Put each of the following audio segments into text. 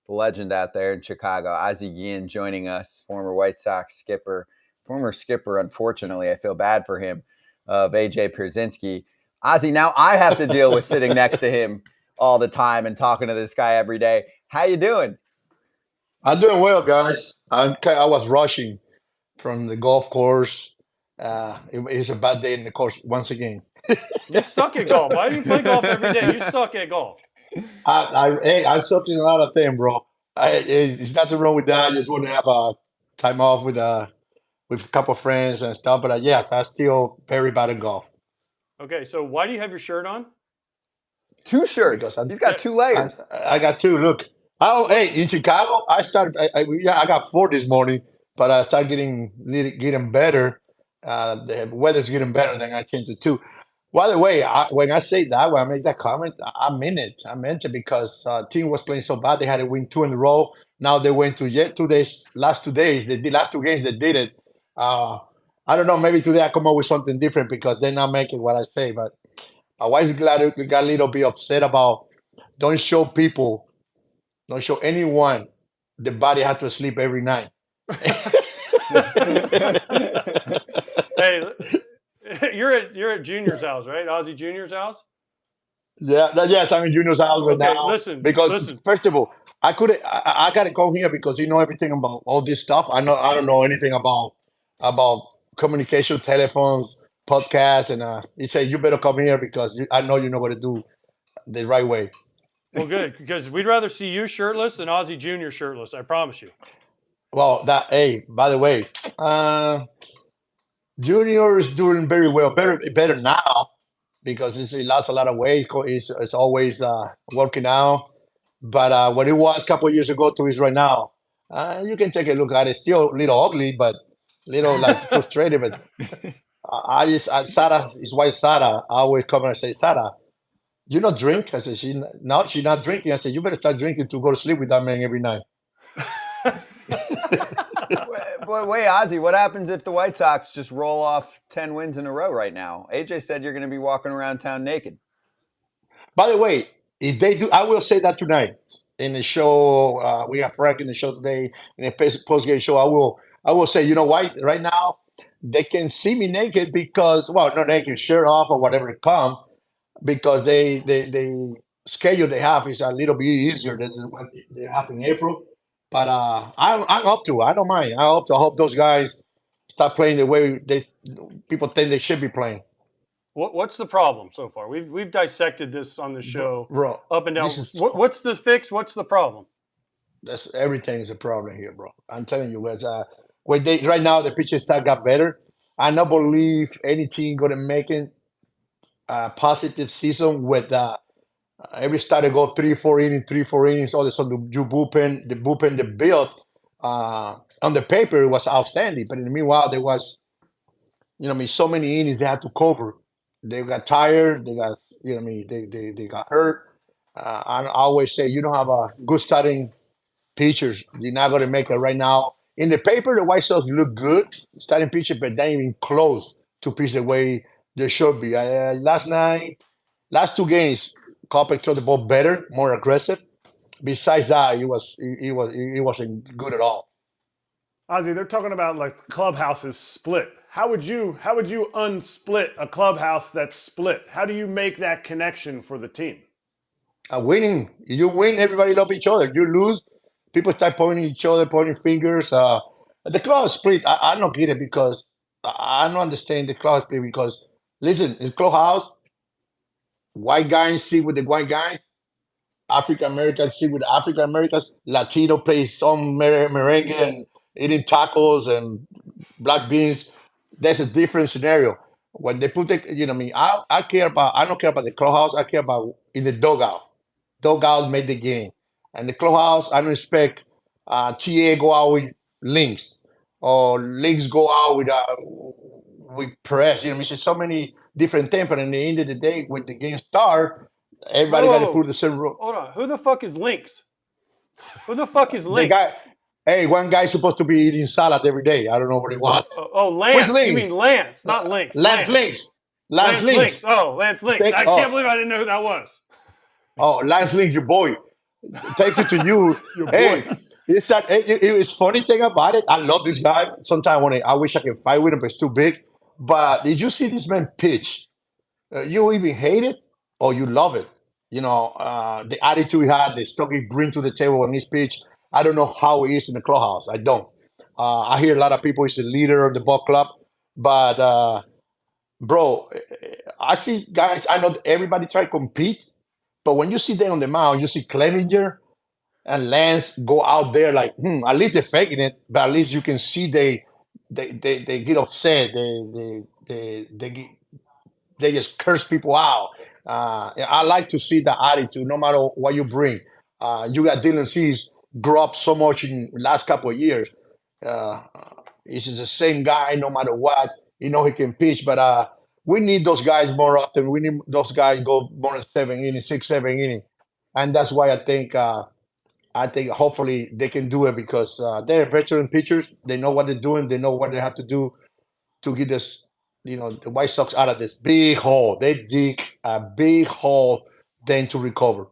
the legend out there in Chicago, Ozzie Guillen, joining us, former White Sox skipper, unfortunately, I feel bad for him, of AJ Pierzynski. Ozzie, now I have to deal with sitting next to him all the time and talking to this guy every day. How you doing? I'm doing well, guys. I was rushing from the golf course. It's a bad day in the course once again. You suck at golf. Why do you play golf every day? You suck at golf. I sucked in a lot of things, bro. It's nothing wrong with that. I just want to have a time off with a couple of friends and stuff. But yes, I'm still very bad at golf. Okay, so why do you have your shirt on? 2 shirts. He's got 2 layers. I got 2. Look. Oh, hey, in Chicago, I started. I got 4 this morning, but I started getting better. The weather's getting better. Then I changed to 2. By the way, when I say that, when I make that comment, I mean it. I meant it because team was playing so bad. They had to win 2 in a row. Now they went to yet 2 days. Last 2 days, they did last 2 games. They did it. I don't know. Maybe today I come up with something different because they're not making what I say. But my wife got a little bit upset about don't show anyone the body has to sleep every night. Hey, you're at Junior's house, right? Ozzie Junior's house? Yes, I'm in Junior's house right now. Listen. First of all, I gotta come here because you know everything about all this stuff. I don't know anything about communication, telephones, podcasts, and he said you better come here because I know you know what to do the right way. Well, good, because we'd rather see you shirtless than Ozzie Junior shirtless. I promise you. Well, by the way, Junior is doing very well, better now because he lost a lot of weight. He's always working out. But what it was a couple of years ago to is right now, you can take a look at it. Still a little ugly, but a little like frustrated. But Sarah, his wife Sarah, I always come and say, Sarah, you not drink? I said, she's not drinking. I said, you better start drinking to go to sleep with that man every night. But wait, Ozzie, what happens if the White Sox just roll off 10 wins in a row right now? AJ said you're going to be walking around town naked. By the way, if they do, I will say that tonight in the show. We have Frank in the show today in the post-game show. I will say, you know why? Right now, they can see me naked because, well, not naked, shirt off or whatever it come, because they schedule they have is a little bit easier than what they have in April. But I'm up to. I don't mind. I hope those guys start playing the way people think they should be playing. What's the problem so far? We've dissected this on the show, bro, up and down. What's the fix? What's the problem? That's everything is a problem here, bro. I'm telling you, guys. Right now the pitching staff got better. I don't believe any team gonna make it a positive season with every starter go 3-4 innings. All of a sudden, the bullpen they built on the paper was outstanding. But in the meanwhile, there was, so many innings they had to cover. They got tired. They got, they got hurt. I always say you don't have a good starting pitchers. You're not going to make it right now. In the paper, the White Sox look good starting pitcher, but they ain't even close to pitch the way they should be. Last 2 games, Kopech threw the ball better, more aggressive. Besides that, he wasn't good at all. Ozzie, they're talking about like clubhouse is split. How would you unsplit a clubhouse that's split? How do you make that connection for the team? Winning. You win, everybody love each other. You lose, people start pointing each other, pointing fingers. The club split. I don't get it because I don't understand the club split because listen, in clubhouse, white guys sit with the white guys, African Americans sit with African Americans, Latino plays some merengue and eating tacos and black beans. That's a different scenario. When they put the, I care about. I don't care about the clubhouse. I care about in the dugout. Dugout made the game, and the clubhouse. I don't expect TA go out with links or links go out with press. It's so many different things. But in the end of the day, when the game start, everybody got to put the same rule. Hold on. Who the fuck is Links? Who the fuck is Links? One guy's supposed to be eating salad every day. I don't know what he wants. Lance. You mean Lance, not Links. Lance Links. Lance Links. Oh, Lance Links. I can't believe I didn't know who that was. Oh, Lance Links, your boy. Thank you to you. Your boy. Hey, it's funny thing about it. I love this guy. Sometimes I wish I could fight with him, but it's too big. But did you see this man pitch? You even hate it or you love it. The attitude he had, the stuff he bring to the table on his pitch. I don't know how he is in the clubhouse. I don't. I hear a lot of people he's the leader of the ball club, but bro, I see guys. I know everybody try to compete, but when you see them on the mound, you see Clevinger and Lance go out there like, at least they're faking it, but at least you can see they get upset. They just curse people out. I like to see the attitude, no matter what you bring. You got Dylan Cease grow up so much in the last couple of years. Uh, he's the same guy, no matter what. He can pitch, but we need those guys more often. We need those guys go more than 7 innings, 6, 7 innings, and that's why I think hopefully they can do it because they're veteran pitchers. They know what they're doing. They know what they have to do to get this, the White Sox out of this big hole. They dig a big hole then to recover.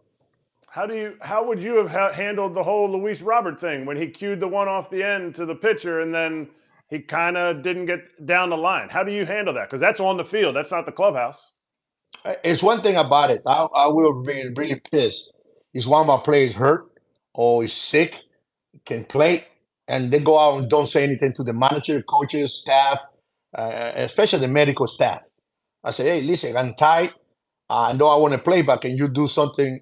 How would you have handled the whole Luis Robert thing when he cued the one off the end to the pitcher and then he kind of didn't get down the line? How do you handle that? Because that's on the field. That's not the clubhouse. It's one thing about it. I will be really pissed. Is one of my players hurt or is sick, can play, and they go out and don't say anything to the manager, coaches, staff, especially the medical staff. I say, hey, listen, I'm tight. I know I want to play, but can you do something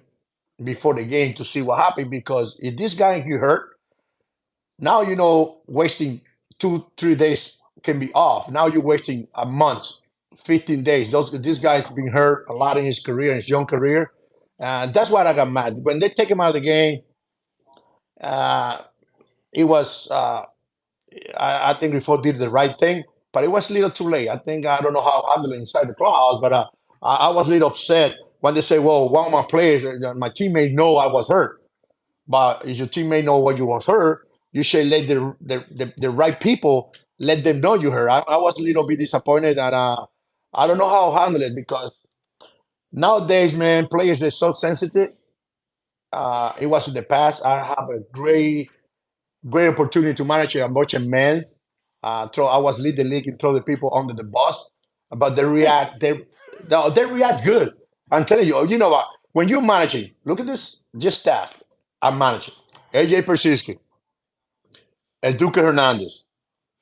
before the game to see what happened? Because if this guy get hurt, now wasting 2 3 days can be off. Now you're wasting a month, 15 days. This guy's been hurt a lot in his career, in his young career. And that's why I got mad. When they take him out of the game, uh, it was I think Rifo did the right thing, but it was a little too late. I don't know how to handle it inside the clubhouse, but I was a little upset when they say, "Well, one of my players, my teammate, know I was hurt." But if your teammate know what you was hurt, you should let the right people let them know you hurt. I was a little bit disappointed that I don't know how to handle it because nowadays, man, players are so sensitive. It was in the past. I have a great opportunity to manage a bunch of men. I was lead the league and throw the people under the bus, but they react good. I'm telling you, you know what? When you're managing, look at this staff. I'm managing AJ Pierzynski, El Duque Hernandez,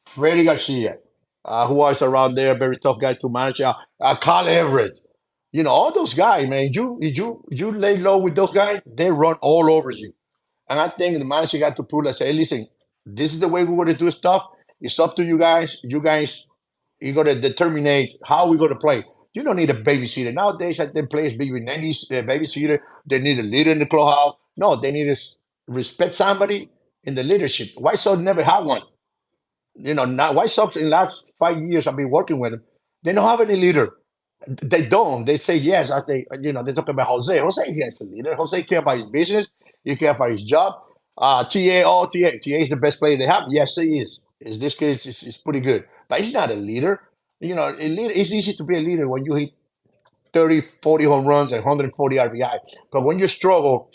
Freddy Garcia, who was around there, very tough guy to manage. Kyle Everett, all those guys, man. You lay low with those guys, they run all over you. And I think the manager got to prove that say, hey, listen, this is the way we're going to do stuff. It's up to you guys. You got to determine how we're going to play. You don't need a babysitter. Nowadays, I think players be with any babysitter. They need a leader in the clubhouse. No, they need to respect somebody in the leadership. White Sox never had one. Not White Sox in the last 5 years I've been working with them. They don't have any leader. They don't. They say yes. They talk about Jose. Jose, he has a leader. Jose care about his business. He care about his job. TA is the best player they have. Yes, he is. Is this kid is pretty good, but he's not a leader. A leader. It's easy to be a leader when you hit 30, 40 home runs and 140 RBI. But when you struggle,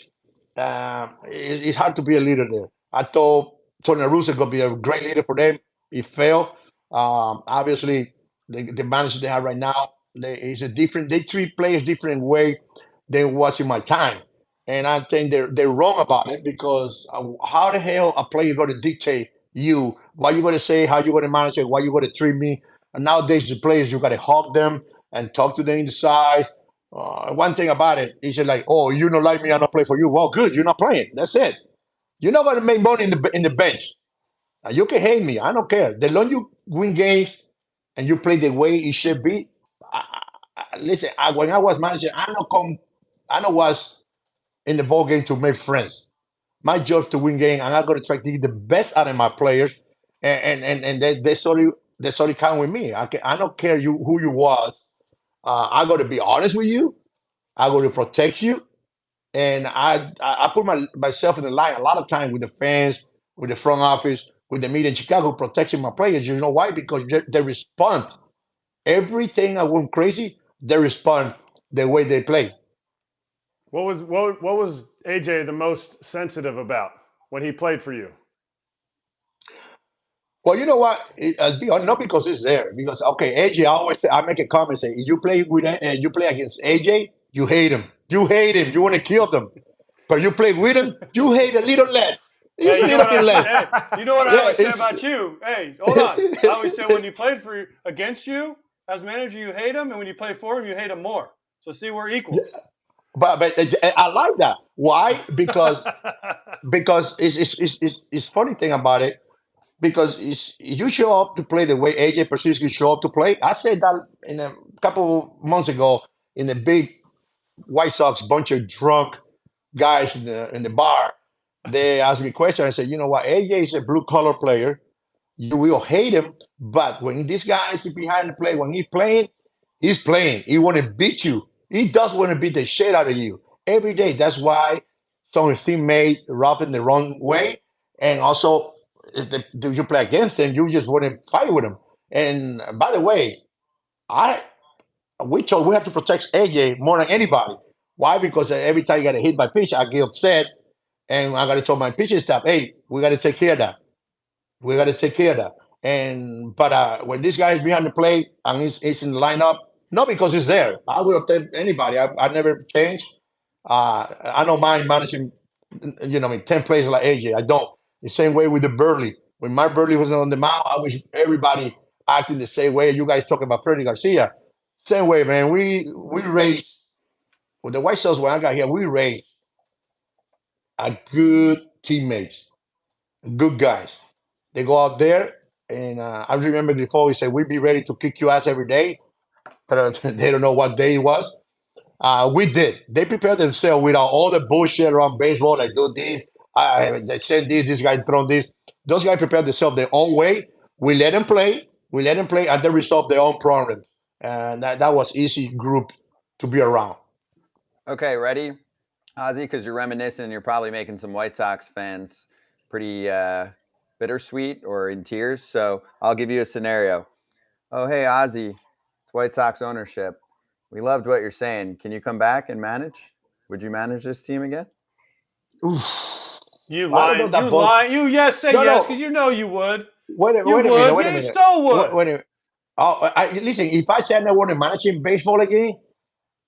it's hard to be a leader there. I thought Tony Russa could be a great leader for them. He failed. Obviously, the manager they have right now, they treat players different way than was in my time. And I think they're wrong about it because how the hell a player going to dictate you what you going to say, how you going to manage it, what you going to treat me? And nowadays the players you got to hug them and talk to them inside. One thing about it, he said like, "Oh, you don't like me, I don't play for you." Well, good, you're not playing. That's it. You're not going to make money in the bench. You can hate me. I don't care. The longer you win games and you play the way it should be. Listen, when I was manager, I know was in the ball game to make friends. My job to win game, and I got to try to get the best out of my players, and they sorry count with me. I don't care who you was. I got to be honest with you. I got to protect you, and I put myself in the line a lot of time with the fans, with the front office, with the media in Chicago, protecting my players. You know why? Because they respond. Everything I went crazy, they respond the way they play. What was AJ the most sensitive about when he played for you? Well, you know what? Not because it's there. Because okay, AJ. I make a comment say, if you play with you play against AJ, you hate him. You hate him. You want to kill them. But you play with him, you hate a little less. It's Hey, a you know little what bit I less. say? Hey, you know what I Yeah, always say it's. about you? Hey, hold on. I always say when you played for against you as manager, you hate him, and when you play for him, you hate him more. So see, we're equals. But I like that. Why? Because it's funny thing about it. Because you show up to play the way AJ Pierzynski show up to play. I said that in a couple months ago in a big White Sox bunch of drunk guys in the bar. They asked me a question. I said, you know what? AJ is a blue collar player. You will hate him, but when this guy is behind the play, when he's playing, he's playing. He want to beat you. He does want to beat the shit out of you every day. That's why some of his teammates rough in the wrong way, and also if you play against him, you just want to fight with him. And by the way, I we have to protect AJ more than anybody. Why? Because every time you get a hit by pitch, I get upset, and I got to tell my pitching staff, "Hey, we got to take care of that. We got to take care of that." And but when this guy is behind the plate and he's in the lineup, not because he's there, I would have taken anybody. I never changed. I don't mind managing, 10 players like AJ. I don't. The same way with the Burley. When Mark Burley was on the mound, I wish everybody acting the same way. You guys talking about Freddie Garcia. Same way, man. We raised with the White Sox when I got here, we raised a good teammates, good guys. They go out there, and I remember before we said we'd be ready to kick your ass every day, but they don't know what day it was. We did. They prepared themselves without all the bullshit around baseball. Like do this, they send this guy throw this. Those guys prepared themselves their own way. We let them play. We let them play, and they resolve their own problems. And that was easy group to be around. Okay, ready, Ozzie? Because you're reminiscing, and you're probably making some White Sox fans pretty bittersweet or in tears. So I'll give you a scenario. Oh, hey, Ozzie, it's White Sox ownership. We loved what you're saying. Can you come back and manage? Would you manage this team again? Oof. You I don't know lying. that You both. lying. You say No, yes no. because you know you would. Wait, You wait a minute. would. Wait a Yeah, you minute. still would. Wait a minute. Oh, listen. If I said I want to manage in baseball again,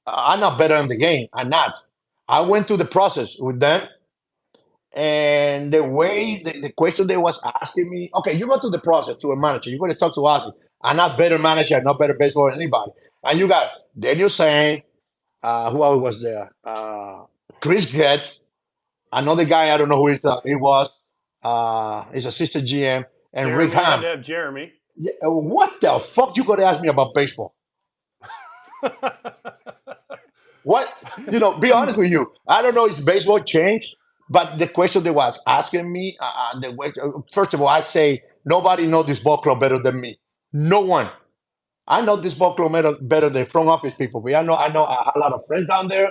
I'm not better in the game. I'm not. I went through the process with them, and the way the question they was asking me, okay, you go through the process to a manager. You're going to talk to us. I'm not better manager. I'm not better baseball than anybody. And you got Daniel saying, who else was there? Chris Getz, another guy. I don't know who he was. His assistant GM, and Rick Jeremy, you had Ham. to have Jeremy. Yeah, what the fuck you gonna ask me about baseball? What? Be honest with you. I don't know if baseball changed, but the question they was asking me, first of all, I say nobody knows this ball club better than me. No one. I know this ball club better than front office people. But I know a lot of friends down there,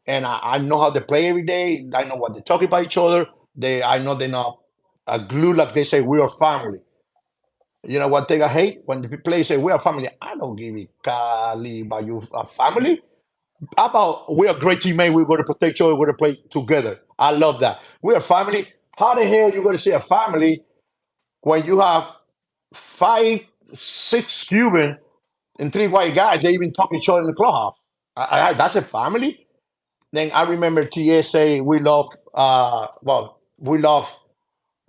and I know how they play every day. I know what they talk about each other. I know they're not a glue like they say we are family. You know one thing I hate when the players say we are family. I don't give a golly about you a family. How about we are great teammate? We're going to protect each other. We're going to play together. I love that. We are family. How the hell you going to say a family when you have five, six Cuban and three white guys? They even talk to each other in the clubhouse. That's a family. Then I remember TA say we love. We love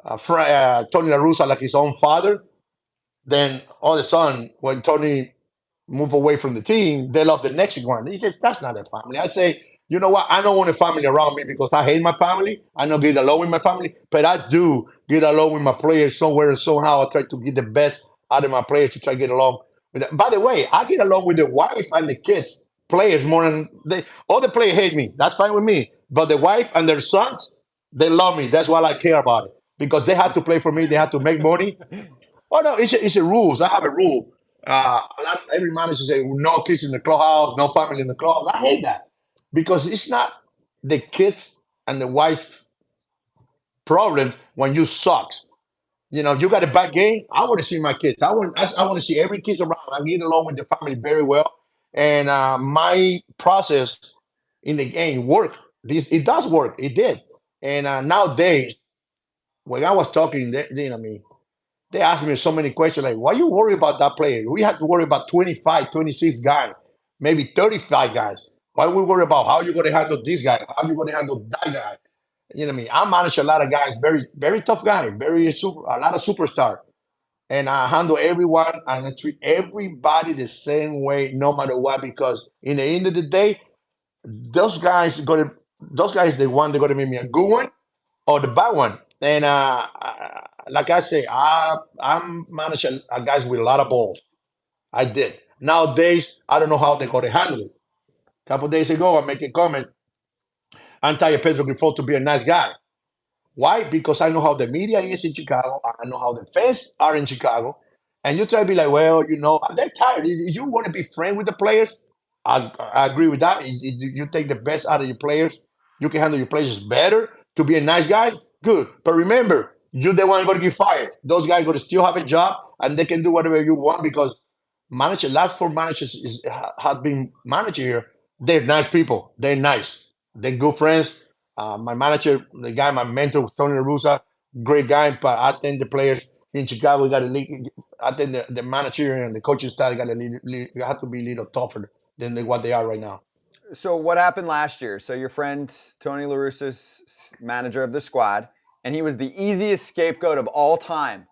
Tony La Russa like his own father. Then all of a sudden, when Tony moved away from the team, they love the next one. He says, that's not a family. I say, you know what? I don't want a family around me because I hate my family. I don't get along with my family, but I do get along with my players somewhere and somehow. I try to get the best out of my players to try to get along with them. By the way, I get along with the wife and the kids, players more than all the players hate me. That's fine with me. But the wife and their sons, they love me. That's why I care about it. Because they have to play for me, they have to make money. Oh no, it's a rules. I have a rule. Every manager say no kids in the clubhouse, no family in the clubhouse. I hate that because it's not the kids and the wife problem when you sucks. You got a bad game. I want to see my kids. I want to see every kid around. I get along with the family very well, and my process in the game work. it does work. It did. And nowadays, when I was talking, they asked me so many questions like, why you worry about that player? We have to worry about 25, 26 guys, maybe 35 guys. Why we worry about how you're going to handle this guy? How you going to handle that guy? I manage a lot of guys, very, very tough guys, a lot of superstars. And I handle everyone and I treat everybody the same way, no matter what, because in the end of the day, those guys gonna those guys the one they're gonna make me a good one or the bad one. And like I say, I'm managing guys with a lot of balls. I did. Nowadays, I don't know how they're gonna handle it. A couple days ago, I make a comment. I'm telling Pedro Grifol to be a nice guy. Why? Because I know how the media is in Chicago. I know how the fans are in Chicago. And you try to be like, well, they're tired. If you want to be friends with the players, I agree with that. You take the best out of your players. You can handle your players better to be a nice guy. Good. But remember, you're the one going to get fired. Those guys going to still have a job and they can do whatever you want because last four managers have been manager here. They're nice people. They're nice. They're good friends. My manager, my mentor, Tony Russa, great guy. But I think the players in Chicago got to lead. I think the manager and the coaching staff got to have to be a little tougher than what they are right now. So what happened last year? So your friend Tony La Russa's manager of the squad, and he was the easiest scapegoat of all time.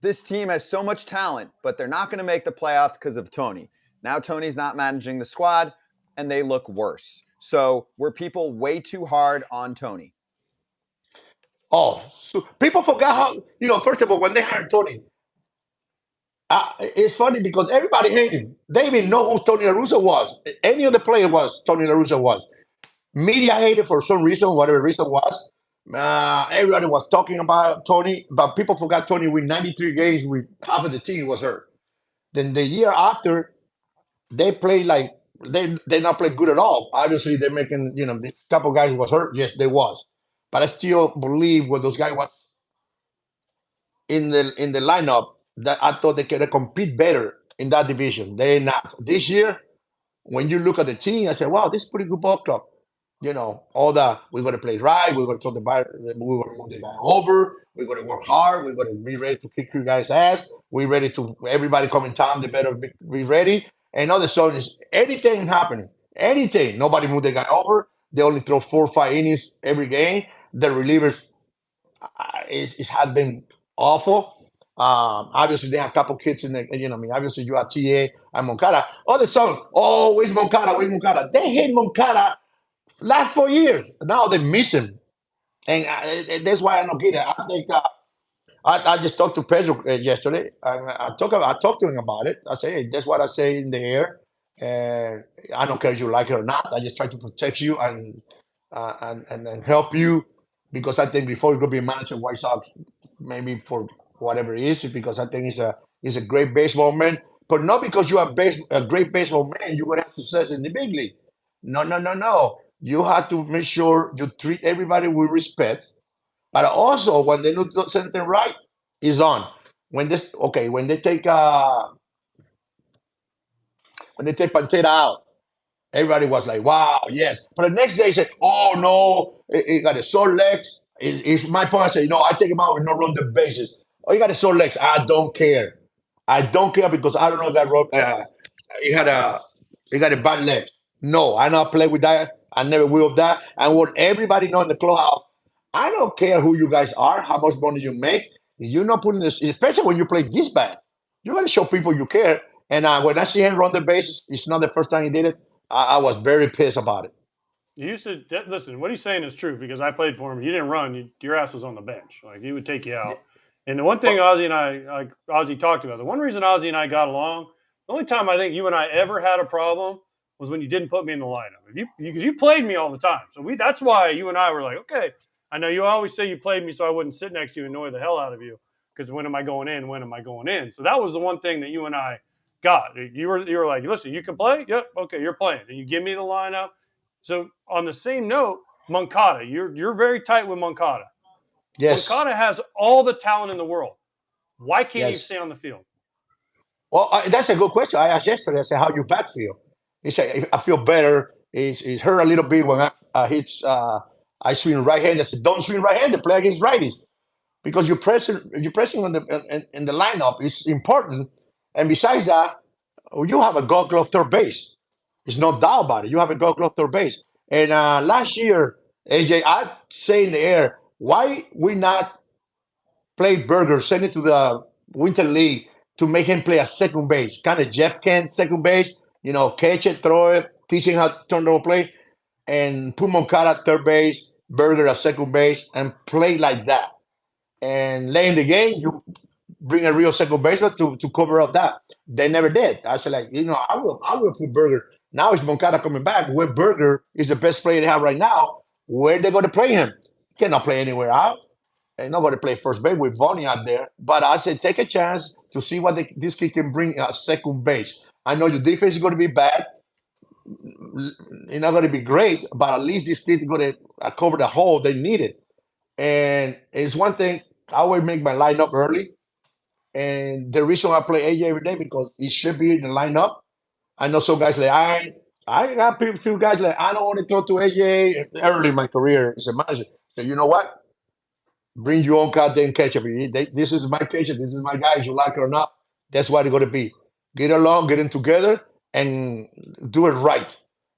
This team has so much talent, but they're not going to make the playoffs because of Tony. Now Tony's not managing the squad, and they look worse. So were people way too hard on Tony? Oh, so people forgot how, first of all, when they hired Tony, it's funny because everybody hated him. They didn't know who Tony La Russa was. Any of the players was Tony La Russa was. Media hated for some reason, whatever reason was. Everybody was talking about Tony, but people forgot Tony with 93 games with half of the team was hurt. Then the year after, they played like they not played good at all. Obviously, they're making this couple guys was hurt. Yes, they was, but I still believe when those guys was in the lineup that I thought they could compete better in that division. They're not this year. When you look at the team, I said, "Wow, this is a pretty good ball club." All the we're going to play right. We're going to throw the ball. We're going to move the ball over. We're going to work hard. We're going to be ready to kick you guys' ass. We're ready to everybody come in time. They better be ready. And all of a sudden, anything happening. Anything. Nobody moved the guy over. They only throw 4 or 5 innings every game. The relievers it has been awful. Obviously, they have a couple kids in the. Obviously, you have TA and Moncada. All of a sudden, where's Moncada? Where's Moncada? They hate Moncada. Last 4 years, now they miss him, and that's why I don't get it. I think I just talked to Pedro yesterday. I talked to him about it. I say, hey, that's what I say in the air, and I don't care if you like it or not. I just try to protect you and help you because I think before you go be a manager of White Sox, maybe for whatever it is, because I think he's a great baseball man, but not because you are a great baseball man, you're gonna have success in the big league. No. You have to make sure you treat everybody with respect, but also when they do something right, is on. When they take Pantera out, everybody was like, "Wow, yes." But the next day, said, "Oh no, he got a sore legs." If my point, I say, "No, I take him out with no run the bases." Oh, he got a sore legs. I don't care. I don't care because I don't know that he got a bad leg. No, I not play with that. I never will with that. I want everybody know in the clubhouse. I don't care who you guys are, how much money you make. You're not putting this, especially when you play this bad. You got to show people you care. And when I see him run the bases, it's not the first time he did it. I was very pissed about it. You used to listen. What he's saying is true because I played for him. You didn't run. Your ass was on the bench. Like he would take you out. And the one thing Ozzie talked about, the one reason Ozzie and I got along, the only time I think you and I ever had a problem was when you didn't put me in the lineup. Because you played me all the time. So that's why you and I were like, okay. I know you always say you played me so I wouldn't sit next to you and annoy the hell out of you. Because when am I going in? When am I going in? So that was the one thing that you and I got. You were like, listen, you can play? Yep, okay, you're playing. And you give me the lineup. So on the same note, Moncada, you're very tight with Moncada. Yes. Moncada has all the talent in the world. Why can't he stay on the field? Well, that's a good question. I asked yesterday, I said, how you back feel? He said, I feel better. It hurt a little bit when I swing right hand. I said, don't swing right handed, play against righties because you're pressing on in the lineup is important. And besides that, you have a gold glove third base. There's no doubt about it. You have a gold glove third base. And last year, AJ, I say in the air, why we not play Burger, send it to the Winter League to make him play a second base, kind of Jeff Kent second base, catch it, throw it, teach him how to turn the play, and put Moncada at third base, Burger at second base, and play like that. And late in the game, you bring a real second baseman to cover up that. They never did. I said, I will put Burger. Now it's Moncada coming back. When Burger is the best player they have right now, where they going to play him? He cannot play anywhere out. Ain't nobody play first base with Bonnie out there. But I said, take a chance to see what this kid can bring at second base. I know your defense is going to be bad. It's not going to be great, but at least this kid is going to cover the hole they needed. And it's one thing, I always make my lineup early. And the reason I play AJ every day because he should be in the lineup. I know some guys I got a few guys I don't want to throw to AJ early in my career as a manager. So you know what? Bring your own goddamn catcher. This is my catcher. This is my guy. You like it or not, that's what it's going to be. Get along, get them together, and do it right.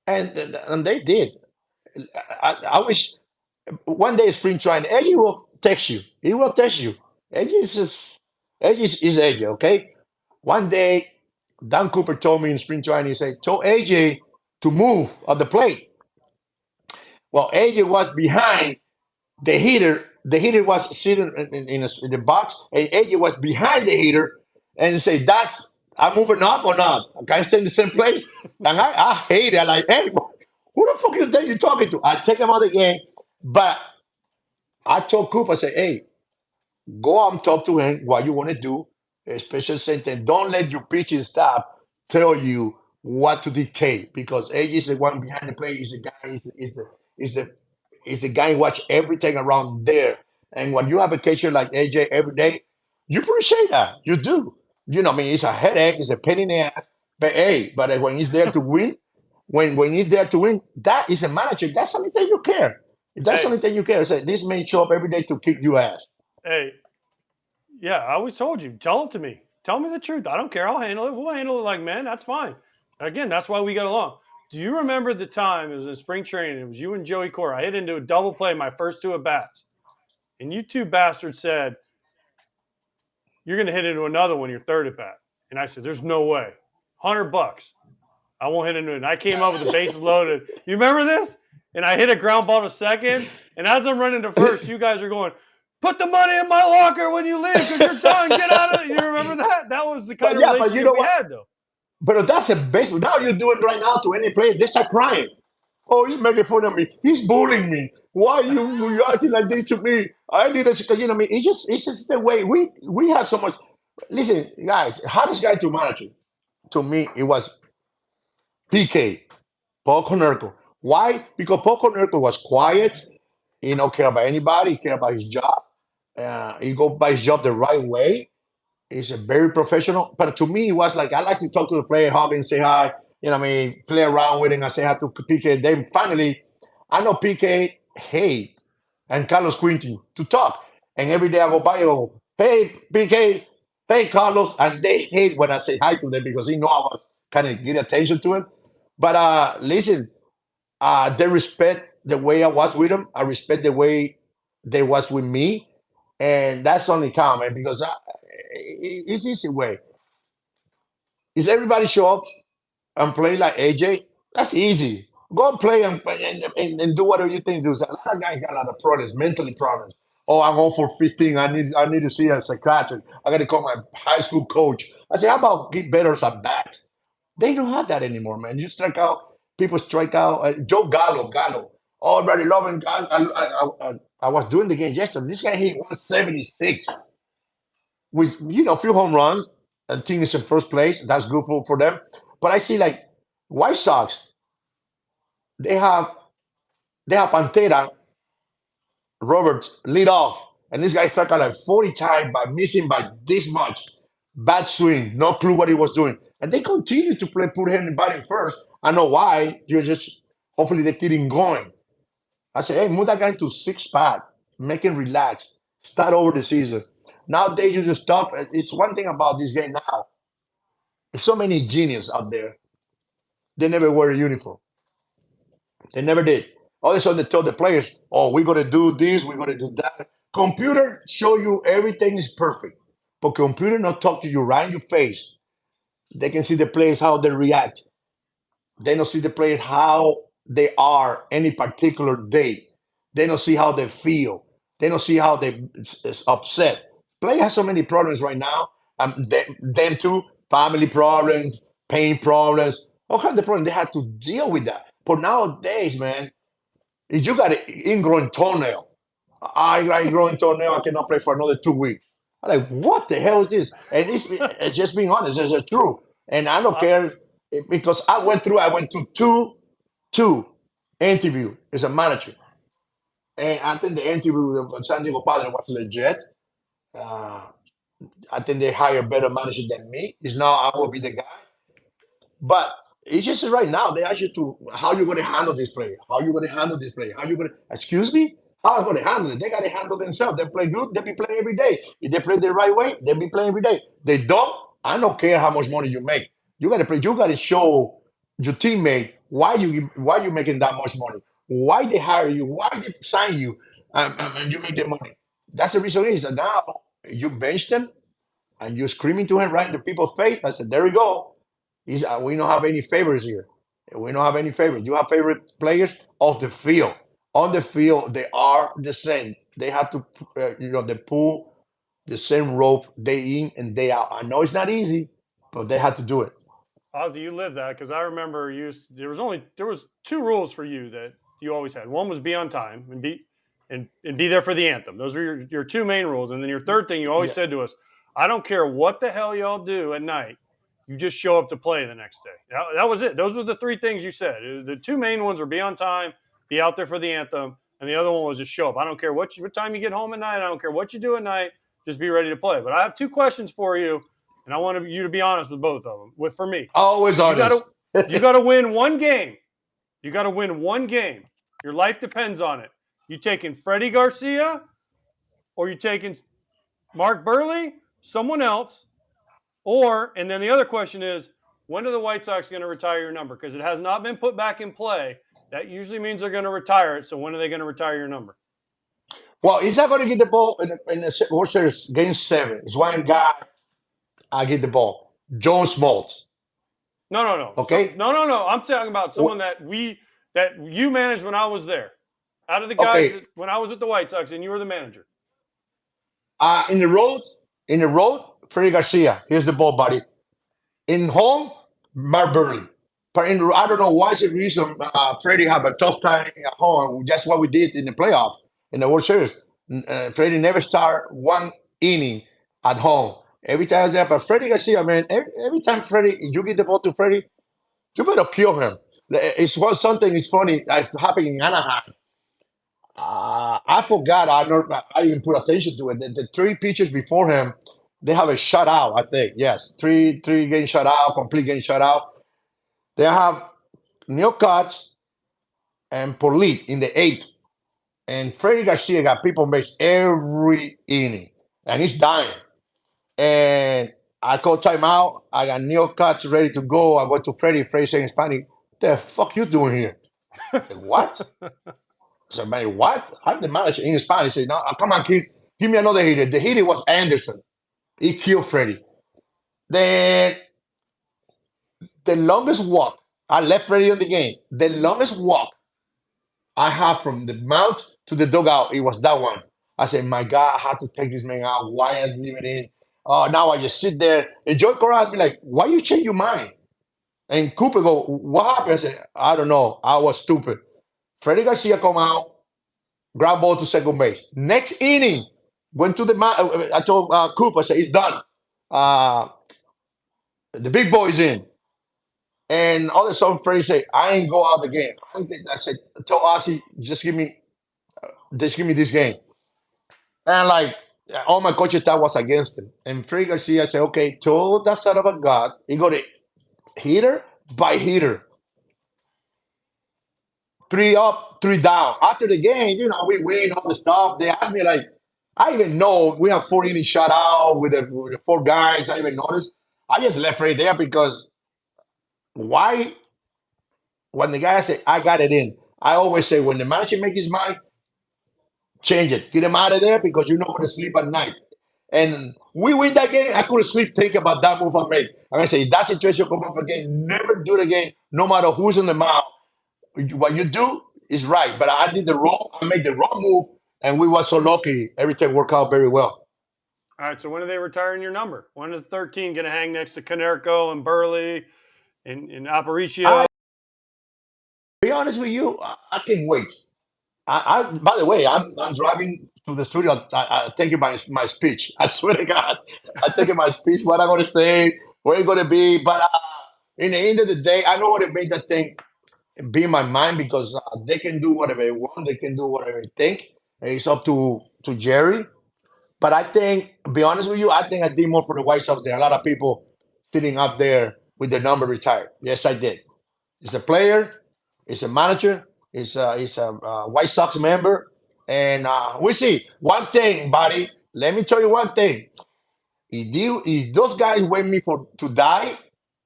And they did. I wish one day spring training, Eddie will text you. He will text you. Eddie is Eddie, okay? One day, Dan Cooper told me in spring training, he said, told AJ to move at the plate. Well, AJ was behind the hitter. The hitter was sitting in the box, and AJ was behind the hitter, and he said, I'm moving off or not? Can I stay in the same place? And I hate it. I'm like, hey, who the fuck is that you talking to? I take him out of the game, but I told Cooper, I said, hey, go out and talk to him what you want to do, especially sentence. Don't let your pitching staff tell you what to dictate because AJ is the one behind the plate. He's the guy. He's the guy who watch everything around there. And when you have a catcher like AJ every day, you appreciate that. You do. It's a headache. It's a pain in the ass. But hey, when he's there to win, when he's there to win, that is a manager. That's something that you care. That's something that you care. Say, this man show up every day to kick your ass. Hey, yeah, I always told you, tell it to me. Tell me the truth. I don't care. I'll handle it. We'll handle it like men. That's fine. Again, that's why we got along. Do you remember the time it was in spring training? It was you and Joey Cora. I hit into a double play my first two at bats. And you two bastards said, you're going to hit into another one your third at bat. And I said, there's no way. $100. I won't hit into it. And I came up with the bases loaded. You remember this? And I hit a ground ball to second. And as I'm running to first, you guys are going, put the money in my locker when you leave because you're done. Get out of it. You remember that? That was the kind of relationship we had, though. But that's a baseball. Now you do it right now to any player. They start crying. Oh, he's making fun of me. He's bullying me. Why you acting like this to me? I need a, it's just the way we have so much. Listen, guys, hardest guy to manage it, to me, it was PK, Paul Konerko. Why? Because Paul Konerko was quiet. He don't care about anybody. He care about his job. He go by his job the right way. He's a very professional. But to me, it was like I like to talk to the player, hug and say hi. Play around with him and say hi to PK. Then finally, I know PK hate and Carlos Quinty to talk. And every day I go by, hey PK, hey Carlos, and they hate when I say hi to them because they know I was kind of get attention to him. But listen, they respect the way I was with them. I respect the way they was with me, and that's only count, man. Because it's easy way. Is everybody show up and play like AJ? That's easy. Go and play and do whatever you think. Do. A lot of guys got a lot of problems, mentally problems. Oh, I'm on for 15. I need to see a psychiatrist. I got to call my high school coach. I say, how about get better at bat? They don't have that anymore, man. You strike out. People strike out. Joe Gallo. Oh, everybody love him. I was doing the game yesterday. This guy hit 176 with few home runs. I think it's in first place. That's good for them. But I see like White Sox. They have Pantera, Robert lead off, and this guy struck out like 40 times by missing by this much. Bad swing, no clue what he was doing. And they continue to put him in batting first. I know why. You're just Hopefully they keep him going. I said, hey, move that guy to 6 spot, make him relax, start over the season. Nowadays, you just stop. It's one thing about this game now. There's so many geniuses out there. They never wear a uniform. They never did. All of a sudden, they tell the players, oh, we're going to do this, we're going to do that. Computer show you everything is perfect. But computer not talk to you right in your face. They can see the players, how they react. They don't see the players how they are any particular day. They don't see how they feel. They don't see how they is upset. Player has so many problems right now. Them too, family problems, pain problems, all kinds of problems. They have to deal with that. But nowadays, man, if you got an ingrown toenail, I got ingrown toenail, I cannot play for another 2 weeks. I'm like, what the hell is this? And it's just being honest, it's the truth. And I don't care because I went to two interview as a manager. And I think the interview with San Diego Padres was legit. Uh, I think they hire better manager than me. It's now I will be the guy. But it's just right now they ask you to how you going to handle this player, how you going to handle this player, how you going to excuse me, how I'm going to handle it. They got to handle themselves. They play good, they be playing every day. If they play the right way, they be playing every day. They don't. I don't care how much money you make. You got to play. You got to show your teammate why you making that much money, why they hire you, why they sign you, and you make the money. That's the reason is that now you bench them and you screaming to him right in the people's face. I said, there we go. We don't have any favorites here. We don't have any favorites. You have favorite players off the field. On the field, they are the same. They have to, they pull the same rope day in and day out. I know it's not easy, but they have to do it. Ozzie, you lived that because I remember there was two rules for you that you always had. One was be on time and be there for the anthem. Those were your two main rules. And then your third thing you always said to us, I don't care what the hell y'all do at night. You just show up to play the next day. That was it. Those were the three things you said. The two main ones were be on time, be out there for the anthem, and the other one was just show up. I don't care what time you get home at night. I don't care what you do at night. Just be ready to play. But I have two questions for you, and I want you to be honest with both of them. For me, always honest. You got to win one game. You got to win one game. Your life depends on it. You taking Freddie Garcia, or you taking Mark Burley, someone else? And then the other question is, when are the White Sox going to retire your number? Because it has not been put back in play. That usually means they're going to retire it. So when are they going to retire your number? Well, he's not going to get the ball in the World Series game 7. It's one guy. I get the ball. John Smoltz. No. Okay. No. I'm talking about someone that you managed when I was there. Out of the guys when I was at the White Sox and you were the manager. In the road, Freddie Garcia. Here's the ball, buddy. In home, Mark Burley. But I don't know why's the reason Freddie have a tough time at home. That's what we did in the playoffs, in the World Series. Freddie never start one inning at home. Every time there, but Freddie Garcia, man, every time you get the ball to Freddie, you better kill him. Something is funny happened in Anaheim. I forgot. I even put attention to it. The three pitchers before him, they have a shutout. I think yes, three game shutout, complete game shutout. They have Neil Kutz and Polit in the 8th, and Freddie Garcia got people base every inning, and he's dying. And I called timeout. I got Neil Kutz ready to go. I went to Freddie. Freddie saying in Spanish, "The fuck you doing here?" Like, what? I said, man, what? I'm the manager in Spanish. He said, no, come on, kid. Give me another hitter. The hitter was Anderson. He killed Freddie. Then the longest walk, I left Freddie on the game. The longest walk I have from the mount to the dugout, it was that one. I said, my God, I have to take this man out. Why I leave it in? Oh, now I just sit there. And Joey Cora asked me, like, why you change your mind? And Cooper go, what happened? I said, I don't know. I was stupid. Freddie Garcia come out, ground ball to second base. Next inning, went to the I told Cooper, I said, it's done. The big boy's in. And all of a sudden, Freddie said, I ain't go out of the game. I said, tell Ozzie, just give me this game. And like, all my coaches thought was against him. And Freddie Garcia said, okay, tell that son of a God, he got a hitter by hitter. 3 up, 3 down. After the game, we win all the stuff. They asked me like, I even know we have 4 innings shut out with the 4 guys. I even noticed. I just left right there because why? When the guy said I got it in, I always say when the manager makes his mind, change it, get him out of there because you're not going to sleep at night. And we win that game. I couldn't sleep thinking about that move I made. And I say, if that situation come up again, never do it again, no matter who's in the mound. What you do is right, but I made the wrong move, and we were so lucky. Everything worked out very well. All right, so when are they retiring your number? When is 13 going to hang next to Canerco and Burley and Aparicio? Be honest with you, I can't wait. By the way, I'm driving to the studio. I thinking my speech. I swear to God, I thinking my speech. What I'm going to say, where it's going to be. But in the end of the day, I know what it made that thing be in my mind because they can do whatever they want. They can do whatever they think. It's up to Jerry. But I think, be honest with you, I think I did more for the White Sox than a lot of people sitting up there with their number retired. Yes, I did. It's a player, it's a manager, it's a White Sox member, and we see one thing, buddy. Let me tell you one thing. If those guys wait me to die,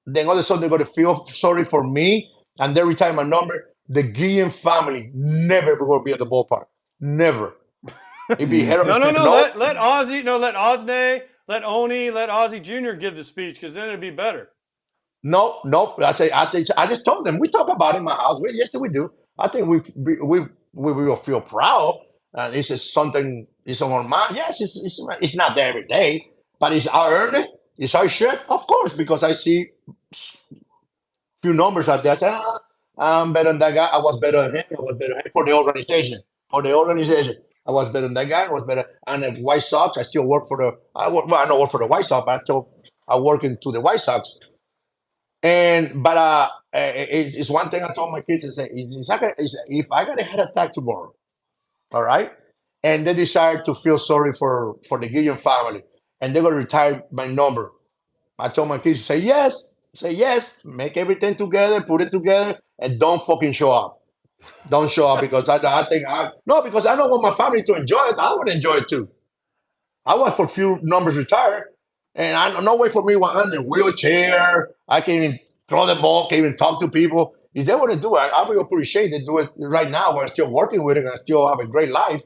then all of a sudden they're going to feel sorry for me and they retire my number. The Guillen family never will be at the ballpark. Never. It'd be No. Let Ozzie, let Osney, let Oni, let Ozzie Jr. give the speech because then it'd be better. No. I just told them we talk about it in my house. Yes, we do. I think we will feel proud. And it's just something. It's on our mind. Yes, it's not there every day, but it's I earned it. It's our shit, of course, because I see few numbers out there. I say, I'm better than that guy. I was better than him. I was better than him for the organization. For the organization, I was better than that guy. I was better. And the White Sox, I still work for the. I don't work for the White Sox, but I work into the White Sox. It's one thing I told my kids. I say, if I got a head attack tomorrow, all right, and they decide to feel sorry for the Guillen family, and they're gonna retire my number. I told my kids, say yes, make everything together, put it together, and don't fucking show up. Don't show up because because I don't want my family to enjoy it. I want to enjoy it too. I want for few numbers retired, and I no way for me 100 wheelchair. I can even throw the ball, can even talk to people. If they want to do it, I will appreciate they do it right now. We're still working with it, and I still have a great life.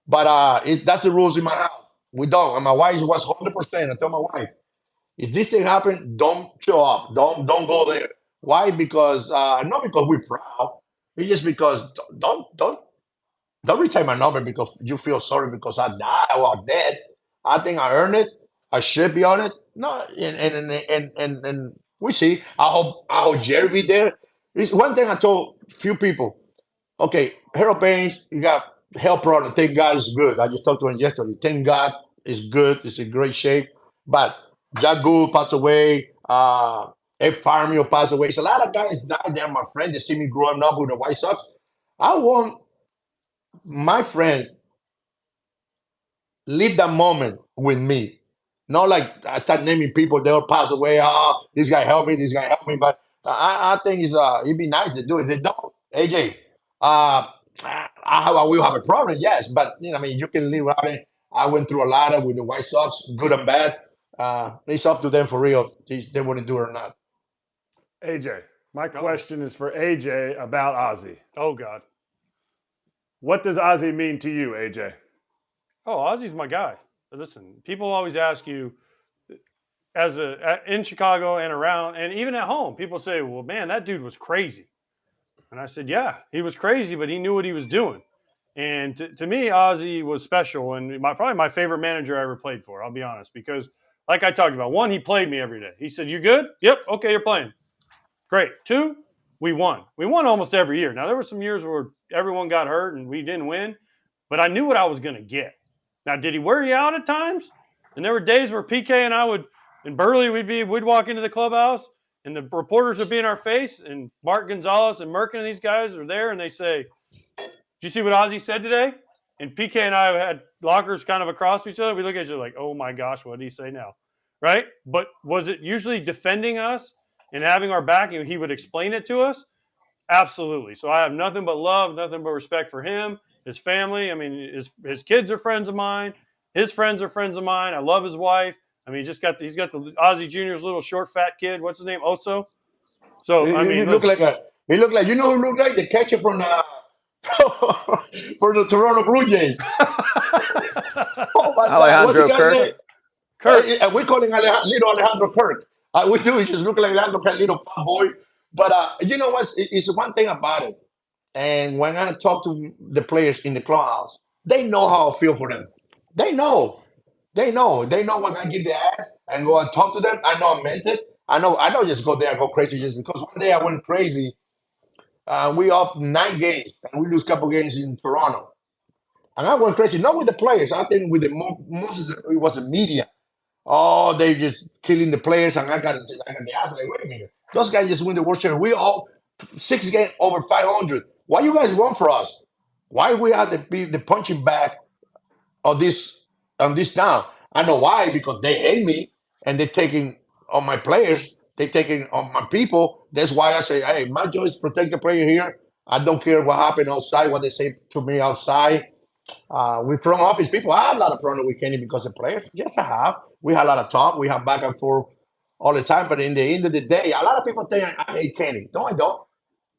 But that's the rules in my house. We don't. And my wife was 100%. I tell my wife, if this thing happen, don't show up. Don't go there. Why? Because not because we're proud. It's just because don't retire my number because you feel sorry because I died or I'm dead. I think I earned it. I should be on it. No, and we see. I hope Jerry be there. It's one thing I told few people. Okay, Harold Baines, you got health problem. Thank God it's good. I just talked to him yesterday. Thank God it's good. It's in great shape. But Jack Gould passed away. F. Farmio passed away. It's a lot of guys died there. My friend, they see me growing up with the White Sox. I want my friend live that moment with me. Not like I start naming people, they'll pass away. Oh, this guy helped me, this guy helped me. But I think it'd be nice to do it. If they don't, AJ, I will have a problem, yes. But you can live without it. I went through a lot with the White Sox, good and bad. It's up to them for real. They want to do it or not. AJ, my question is for AJ about Ozzie. Oh, God. What does Ozzie mean to you, AJ? Oh, Ozzie's my guy. Listen, people always ask you, in Chicago and around, and even at home, people say, well, man, that dude was crazy. And I said, yeah, he was crazy, but he knew what he was doing. And to me, Ozzie was special and probably my favorite manager I ever played for, I'll be honest, because like I talked about, one, he played me every day. He said, you good? Yep. Okay, you're playing. Great. Two, we won. We won almost every year. Now, there were some years where everyone got hurt and we didn't win, but I knew what I was going to get. Now, did he wear you out at times? And there were days where PK and I and Burley, we'd walk into the clubhouse and the reporters would be in our face and Mark Gonzalez and Merkin and these guys are there and they say, did you see what Ozzie said today? And PK and I had lockers kind of across each other. We look at each other like, oh my gosh, what did he say now? Right? But was it usually defending us and having our back and he would explain it to us? Absolutely. So I have nothing but love, nothing but respect for him, his family. I mean, his kids are friends of mine. His friends are friends of mine. I love his wife. I mean, he's got the Ozzie Jr.'s little short fat kid. What's his name? Oso. So I He mean, look listen. like he look like, you know who look like the catcher from the for the Toronto Blue Jays. Oh my God, what's the Alejandro guy's Kirk. name? Kirk. We call him little Alejandro Kirk. We do. He just look like Alejandro Kirk, little fat boy. But you know what? It's one thing about it. And when I talk to the players in the clubhouse, they know how I feel for them. They know. They know. They know when I give the ass and go and talk to them. I know I meant it. I don't just go there and go crazy just because one day I went crazy. We up 9 games and we lose a couple games in Toronto. And I went crazy, not with the players. I think with the most of it was the media. Oh, they just killing the players, and I got the ass. Like, wait a minute, those guys just win the World Series. We all 6 games over 500. What you guys want for us? Why we have to be the punching bag of this on this town? I know why, because they hate me and they're taking on my players. They taking on my people. That's why I say, hey, my job is protect the player here. I don't care what happened outside, what they say to me outside. We front office people. I have a lot of problem with Kenny because of players. Yes, I have. We have a lot of talk. We have back and forth all the time. But in the end of the day, a lot of people think I hate Kenny. No, I don't.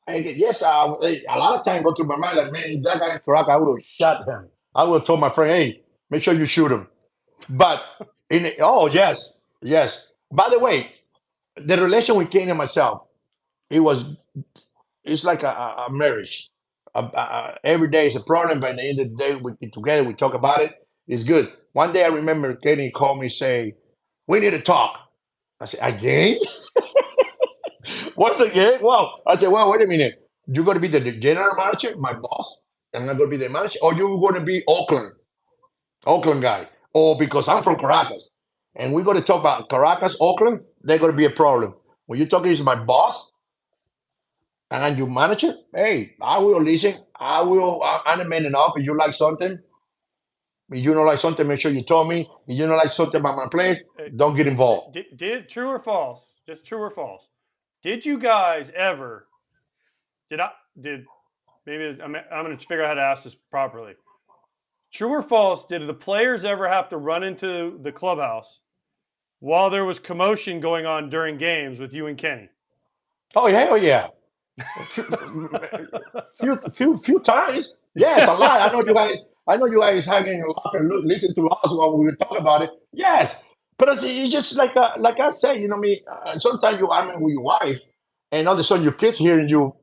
Yes, a lot of time go through my mind like, man, that guy in Caracas, I would have shot him. I would have told my friend, hey, make sure you shoot him. But oh yes, yes. By the way, the relation with Kenny and myself, it was it's like a marriage. Every day is a problem, but at the end of the day, we get together, we talk about it. It's good. One day I remember Kenny called me say, "We need to talk." I said, "Again? Once again?" Well, I said, "Well, wait a minute. You're going to be the general manager, my boss, and I'm not going to be the manager, or you're going to be Oakland guy, or because I'm from Caracas, and we're going to talk about Caracas, Oakland. They're going to be a problem. When you're talking is my boss, and you manage it, hey, I will listen. I'm a man enough. If you like something, if you don't like something, make sure you tell me. If you don't like something about my place, don't get involved. Did true or false? Just true or false? Did you guys ever? Did maybe I'm going to figure out how to ask this properly. True or false? Did the players ever have to run into the clubhouse while there was commotion going on during games with you and Kenny? Oh hell yeah. few times. Yes, a lot. I know you guys hanging a lot and listen to us while we talk about it. Yes, but it's just like I said. You know me. Sometimes I'm with your wife, and all of a sudden your kids hearing you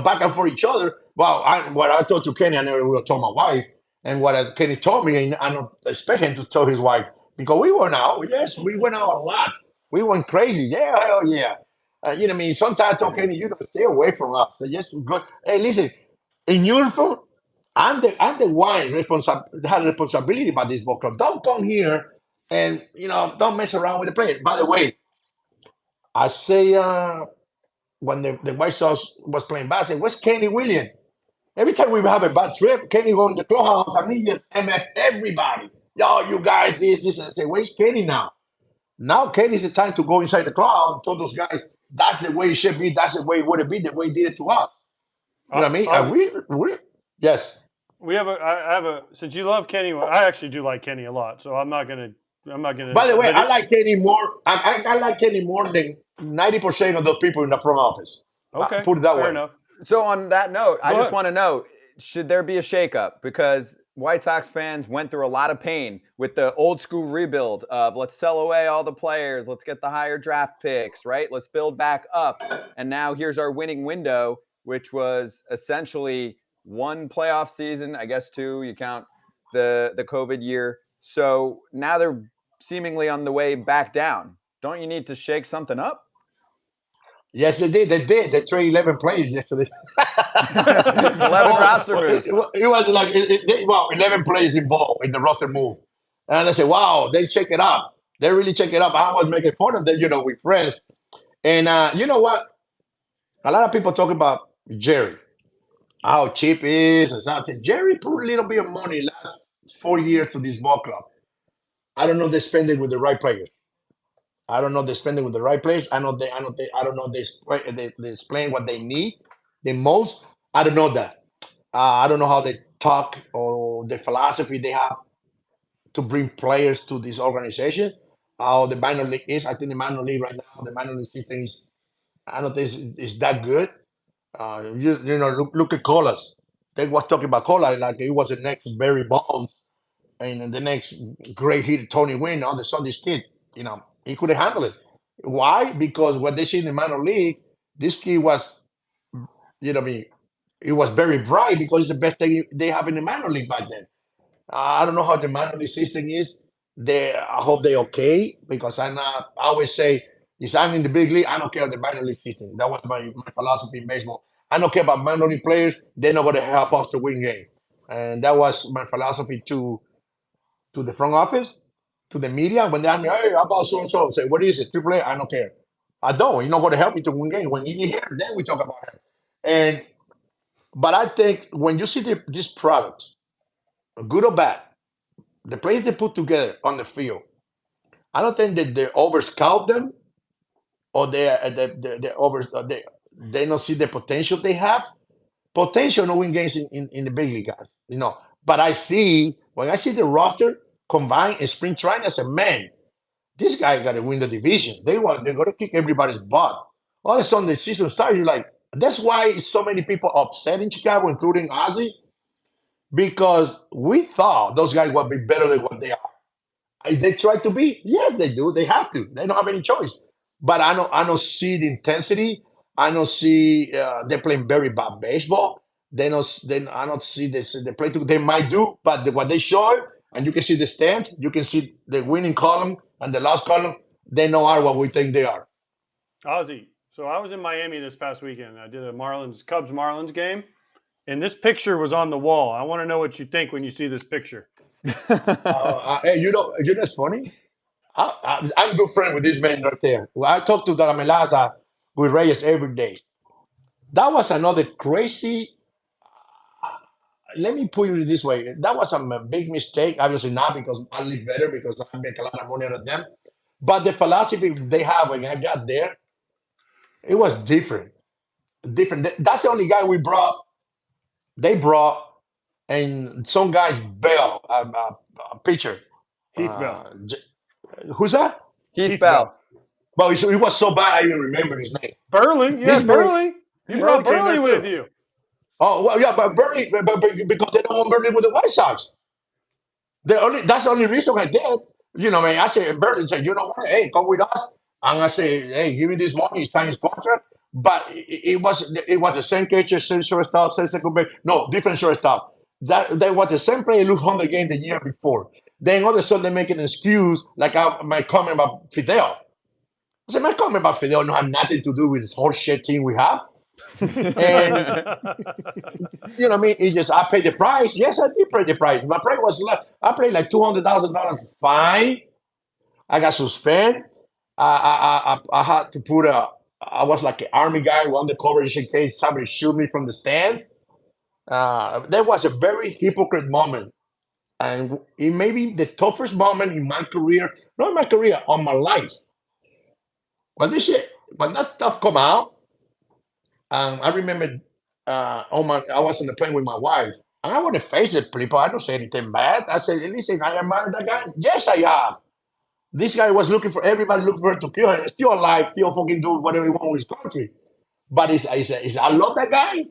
back and forth each other. Well, what I told to Kenny, I never will tell my wife, and what Kenny told me, and I don't expect him to tell his wife because we went out. Yes, we went out a lot. We went crazy. Yeah, hell yeah. You know what I mean? Sometimes I tell Kenny, you gotta stay away from us. So just go. Hey, listen, in uniform, I'm the one has responsibility about this ball club. Don't come here and don't mess around with the players. By the way, I say when the White Sox was playing basketball, where's Kenny Williams? Every time we have a bad trip, Kenny go in the clubhouse and he just MF everybody. Yo, you guys, this. I say, where's Kenny now? Now Kenny's the time to go inside the club and tell those guys that's the way it should be, that's the way it would be, the way he did it to us. You know what I mean? And we yes. I have a since you love Kenny, I actually do like Kenny a lot, so I'm not gonna. By the way, I like Kenny more. I like Kenny more than 90% of those people in the front office. Okay, Put it that fair way. enough. So on that note, I just ahead. want to know, should there be a shakeup? Because White Sox fans went through a lot of pain with the old school rebuild of let's sell away all the players, let's get the higher draft picks, right? Let's build back up. And now here's our winning window, which was essentially one playoff season, I guess two, you count the COVID year. So now they're seemingly on the way back down. Don't you need to shake something up? Yes, they did. They traded 11 players yesterday. 11 roster moves. It was like 11 players involved in the roster move, and I said, "Wow, they check it up. They really check it up." I was making fun of them, with friends, and you know what? A lot of people talk about Jerry, how cheap he is and something. Jerry put a little bit of money last 4 years to this ball club. I don't know if they spend it with the right players. I don't know they're spending with the right place. I don't know they explain what they need the most. I don't know that. I don't know how they talk or the philosophy they have to bring players to this organization. How the minor league is. I think the minor league right now, the minor league system is. I don't think it's that good. Look at Colas. They was talking about Cola like it was the next Barry Bonds and the next great hitter Tony Gwynn. On the Sunday kid, he couldn't handle it. Why? Because what they see in the minor league, this kid was, it was very bright because it's the best thing they have in the minor league back then. I don't know how the minor league system is. I hope they're okay because I always say, if I'm in the big league, I don't care about the minor league system. That was my philosophy in baseball. I don't care about minor league players. They're not going to help us to win game. And that was my philosophy to the front office, to the media. When they ask me, hey, how about so-and-so? Say, what is it? Triple A? I don't care. I don't. You're not going to help me to win game. When you get here, then we talk about it. But I think when you see these products, good or bad, the players they put together on the field, I don't think that they over scout them or they don't see the potential they have. Potential to win games in the big league, guys. But when I see the roster combined in spring training, I said, man, this guy got to win the division. They're going to kick everybody's butt. All of a sudden, the season starts. You're like, that's why so many people upset in Chicago, including Ozzie, because we thought those guys would be better than what they are. They try to be. Yes, they do. They have to. They don't have any choice. But I don't see the intensity. I don't see they're playing very bad baseball. I don't see this. They play. They might do, but what they show, and you can see the stands. You can see the winning column and the lost column. They know are what we think they are. Ozzie, so I was in Miami this past weekend. I did a Cubs-Marlins game, and this picture was on the wall. I want to know what you think when you see this picture. Hey, it's funny. I'm good friend with this man right there. Well, I talk to Dalamelaza with Reyes every day. That was another crazy. Let me put it this way. That was a big mistake. Obviously not because I live better because I make a lot of money out of them. But the philosophy they have when I got there, it was different. That's the only guy we brought. They brought and some guys Bell, a pitcher. Heath Bell. Who's that? Heath Bell. Well, he was so bad I even remember his name. Burley, Burley. You brought Burley with you. Oh well, yeah, but Burley, but because they don't want Burley with the White Sox. That's the only reason I did. Man, I said Burley said, you know what? Hey, come with us. And I say, hey, give me this money. He's signing his contract. But it was the same catcher, same shortstop, same second base. No, different shortstop. That was the same player who 100 games the year before. Then all of a sudden they make an excuse like my comment about Fidel. I said, my comment about Fidel don't have nothing to do with this whole shit team we have. And you know what I mean? It's just I paid the price. Yes, I did pay the price. My price was I paid like $200,000 fine. I got suspended. I had to put I was like an army guy on the coverage in case somebody shoot me from the stands. That was a very hypocrite moment. And it may be the toughest moment in my career, not in my career, on my life. When that stuff come out, I remember I was on the plane with my wife, and I want to face it, people. I don't say anything bad. I said, listen, I admire that guy. Yes, I have. This guy was everybody looking for him to kill him. He's still alive, still fucking doing whatever he wants with his country. But I love that guy.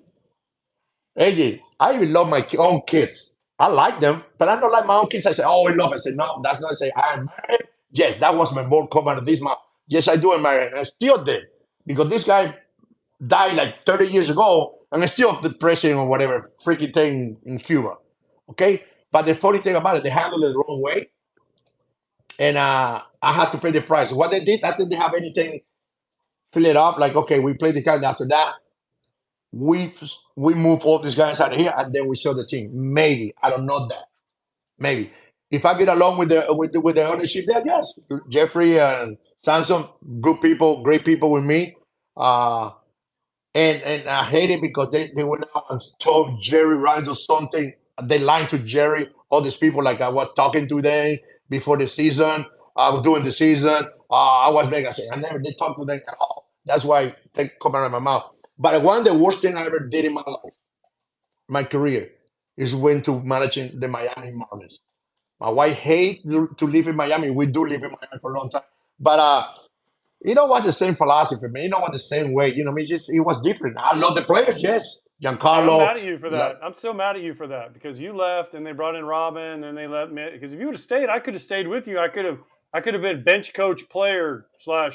AJ, I even love my own kids. I like them, but I don't like my own kids. I say, oh, I love it. I say, no, that's not say I admire him. Yes, that was my board comment this month. Yes, I do admire him. I still did. Because this guy died like 30 years ago, and I'm still the president or whatever freaking thing in Cuba. Okay? But the funny thing about it, they handled it the wrong way. And I had to pay the price. What they did, I didn't have anything fill it up. Like, okay, we played the card after that. We move all these guys out of here, and then we show the team. Maybe I don't know that. Maybe if I get along with the ownership, there, yes, Jeffrey and Samson, good people, great people with me. And I hate it because they went out and told Jerry Randall something. They lied to Jerry. All these people, like I was talking to them before the season. I was doing the season. I was making. I said, I never did talk to them at all. That's why I take come out of my mouth. But one of the worst thing I ever did in my life, my career, is went to managing the Miami Marlins. My wife hates to live in Miami. We do live in Miami for a long time. But you know what? The same philosophy, man. You know what? The same way. You know, it was different. I love the players, yes. Yeah, I'm Giancarlo. mad at you for that. I'm still mad at you for that because you left and they brought in Robin and they let me. Because if you would have stayed, I could have stayed with you. I could have been bench coach, player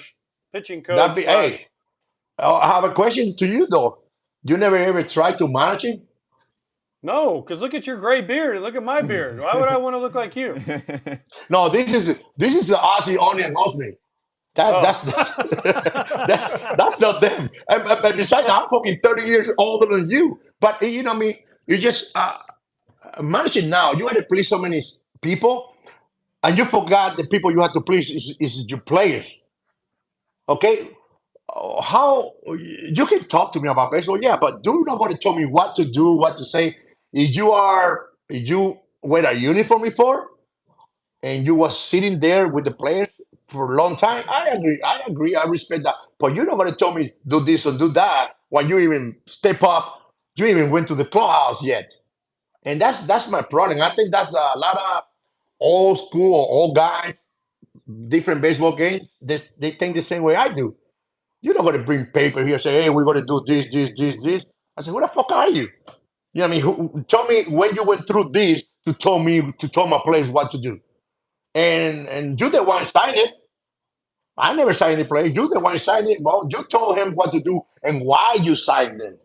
/ pitching coach. Hey, I have a question to you though. You never ever tried to manage him? No, because look at your gray beard and look at my beard. Why would I want to look like you? No, this is the Ozzie only and Osney. That's not them. And besides, I'm fucking 30 years older than you. But you know, you just managing now. You had to please so many people, and you forgot the people you have to please is your players. Okay, how you can talk to me about baseball, yeah, but do nobody tell me what to do, what to say. If you wear a uniform before and you was sitting there with the players for a long time, I agree, I respect that. But you're not gonna tell me do this or do that when you even step up, you even went to the clubhouse yet. And that's my problem. I think that's a lot of old school or old guys, different baseball games. They think the same way I do. You're not going to bring paper here and say, hey, we're going to do this, this, this, this. I said, who the fuck are you? You know what I mean? Tell me when you went through this to tell my players what to do. And you the one signed it. I never signed any play. You the one signed it. Well, you told him what to do and why you signed it.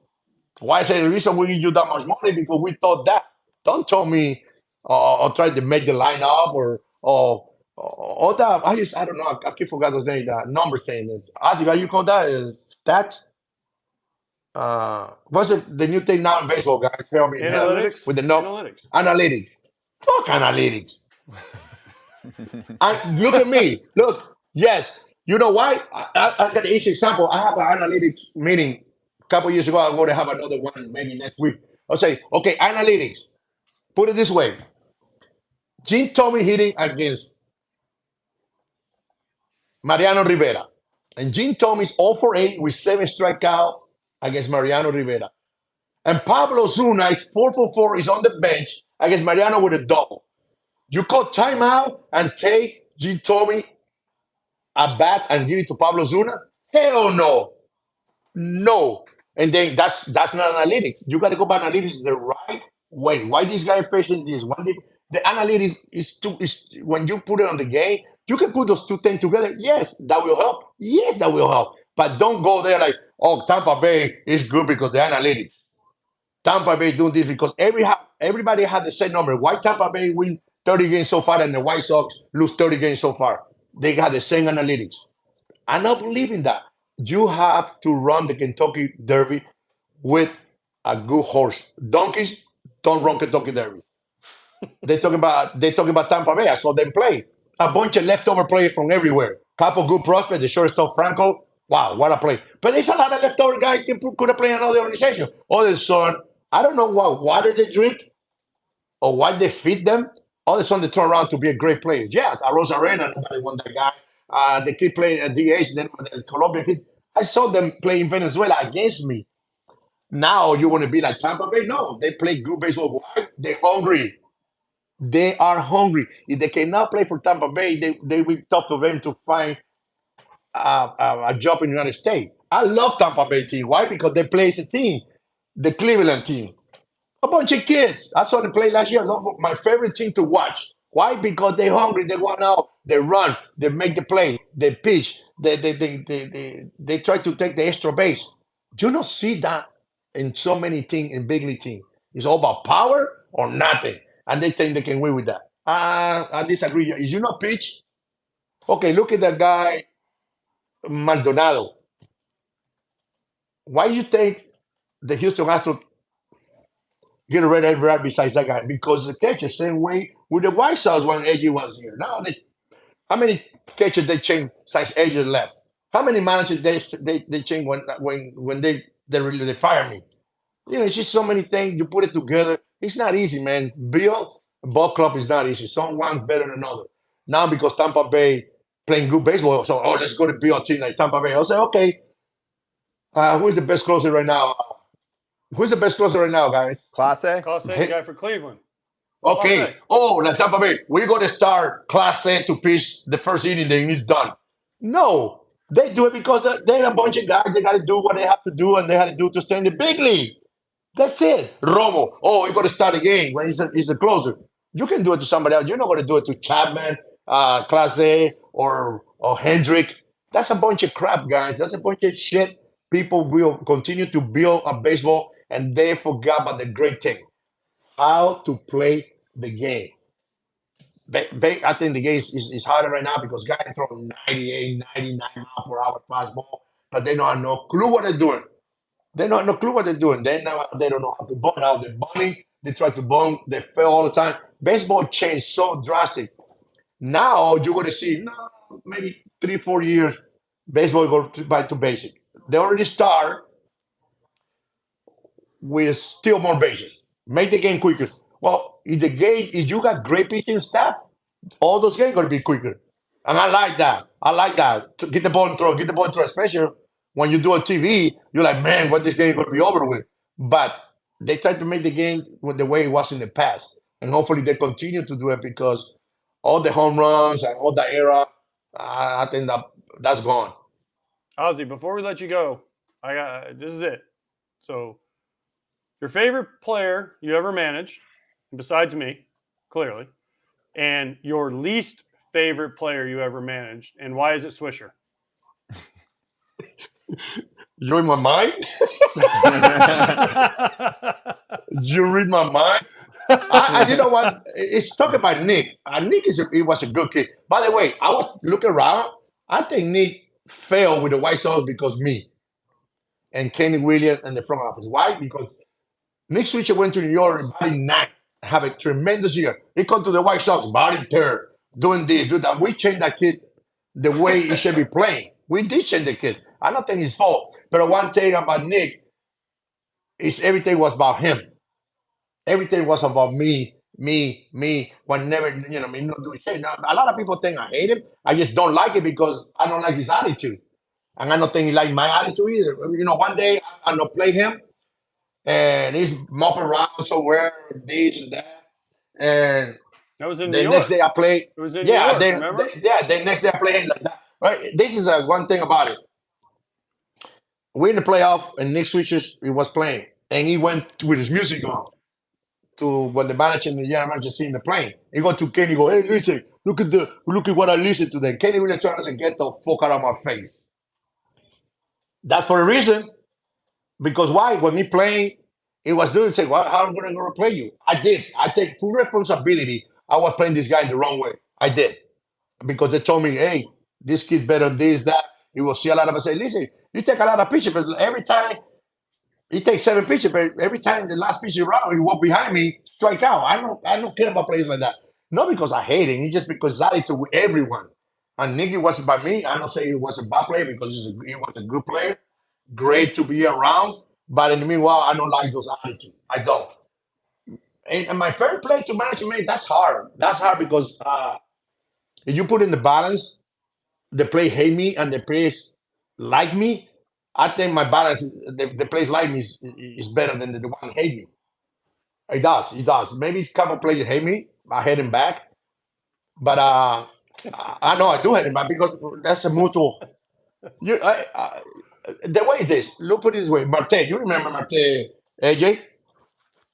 Why I say the reason we give you that much money because we thought that. Don't tell me or try to make the line up or that. I don't know. I keep forgot those name. That number thing. Ozzy, how you call that? Stats. What's it? The new thing now in baseball, guys? Tell me. Analytics With the analytics. analytics. Fuck analytics. Look at me. Look. Yes. You know why? I got an easy example. I have an analytics meeting a couple years ago. I'm going to have another one maybe next week. I'll say, okay, analytics. Put it this way. Jim Tomey hitting against Mariano Rivera. And Jim Tomey's 0 for 8 with 7 strikeouts against Mariano Rivera. And Pablo Zuna is 4 for 4, is on the bench against Mariano with a double. You call timeout and take Jim Tomey a bat and give it to Pablo Zuna? Hell no. No. And then that's not analytics. You got to go by analytics the right way. Why this guy facing this? The analytics is when you put it on the game, you can put those two things together. Yes, that will help. Yes, that will help. But don't go there like, oh, Tampa Bay is good because the analytics. Tampa Bay doing this because everybody had the same number. Why Tampa Bay win 30 games so far and the White Sox lose 30 games so far? They got the same analytics. I don't believe in that. You have to run the Kentucky Derby with a good horse. Donkeys don't run Kentucky Derby. They talking about Tampa Bay. I saw them play. A bunch of leftover players from everywhere. Couple good prospects. The shortstop Franco. Wow, what a play! But there's a lot of leftover guys could have played in another organization. All of a sudden, I don't know what water they drink or what they feed them. All of a sudden, they turn around to be a great player. Yes, Rosarena, nobody won that guy. They keep playing at DH. Then the Colombia kid. I saw them play in Venezuela against me. Now you want to be like Tampa Bay? No, they play good baseball. Why? They're hungry. They are hungry. If they cannot play for Tampa Bay, they will tough for them to find a job in the United States. I love Tampa Bay team. Why? Because they play as a team. The Cleveland team. A bunch of kids. I saw them play last year. My favorite team to watch. Why? Because they're hungry. They want out. They run. They make the play. They pitch. They try to take the extra base. You don't see that in so many teams in big league team. It's all about power or nothing. And they think they can win with that. I disagree. Is you not pitch? Okay, look at that guy, Maldonado. Why you think the Houston Astros get a red right besides that guy? Because the catch the same way with the White Sox when AJ was here. Now, how many catches they changed since AJ left? How many managers they changed when they fire me? You know, it's just so many things. You put it together. It's not easy, man. Ball club is not easy. Someone's better than another. Now because Tampa Bay playing good baseball, so let's go to build a team like Tampa Bay. I'll say, okay, who is the best closer right now? Who's the best closer right now, guys? Class A? Class A, the guy for Cleveland. Okay. Class A. Oh, like Tampa Bay, we're going to start Class A to pitch the first inning, then it's done. No, they do it because they're a bunch of guys. They got to do what they have to do, and they have to do to stay in the big league. That's it. Romo, oh, you're going to start a game when he's a closer. You can do it to somebody else. You're not going to do it to Chapman, Class A, or Hendrick. That's a bunch of crap, guys. That's a bunch of shit. People will continue to build a baseball, and they forgot about the great thing, how to play the game. I think the game is harder right now because guys throw 98, 99 mile per hour fastball, but they don't have no clue what they're doing. They don't have no clue what they're doing. They don't know how to bunt. Now they're bunting. They try to bunt. They fail all the time. Baseball changed so drastic. Now you're going to see maybe 3-4 years, baseball go back to basic. They already start with still more bases. Make the game quicker. Well, if you got great pitching staff, all those games are going to be quicker. And I like that. To get the ball and throw, especially when you do a TV, you're like, man, what this game going to be over with? But they try to make the game with the way it was in the past. And hopefully they continue to do it because all the home runs and all that era, I think that's gone. Ozzie, before we let you go, this is it. So, your favorite player you ever managed, besides me, clearly, and your least favorite player you ever managed, and why is it Swisher? You read my mind? You read my mind? You know what? It's talking about Nick. Nick he was a good kid. By the way, I was looking around. I think Nick failed with the White Sox because me and Kenny Williams and the front office. Why? Because Nick Swisher went to New York and batting 9, have a tremendous year. He come to the White Sox, batting 3rd, doing this, doing that. We changed that kid the way he should be playing. We did change the kid. I don't think it's fault. But one thing about Nick is everything was about him. Everything was about me. Whenever, me not doing shit. Now, a lot of people think I hate him. I just don't like it because I don't like his attitude. And I don't think he liked my attitude either. One day I'm going to play him. And he's mopping around somewhere, this and that. And that was in the New York. next day I play. It was in New York, remember? The next day I play like that. Right? This is one thing about it. We're in the playoff, and Nick Switches he was playing, and he went with his music on to when the manager and the general manager seen the plane. He go to Kenny, go, hey, listen, look at what I listen to. Then Kenny really tries to get the fuck out of my face. That's for a reason. Because why? When me playing, it was doing say, well, how am I going to play you? I did. I take full responsibility. I was playing this guy the wrong way. I did. Because they told me, hey, this kid's better than this, that. You will see a lot of us say, listen, you take a lot of pitches, but every time he takes 7 pitches, but every time the last pitch is around, he walk behind me, strike out. I don't care about players like that. Not because I hate him, it's just because I attitude with everyone. And Nicky wasn't by me. I don't say he was a bad player because he was a good player. Great to be around, but in the meanwhile, I don't like those attitudes. I don't. And my favorite player to manage, man, that's hard. That's hard because if you put in the balance, the player hate me and the players like me. I think my balance, the players like me is better than the one hate me. It does. Maybe a couple players hate me. I hate him back, but I know I do hate him back because that's a mutual. The way it is, look at it this way. Marte, you remember Marte, AJ?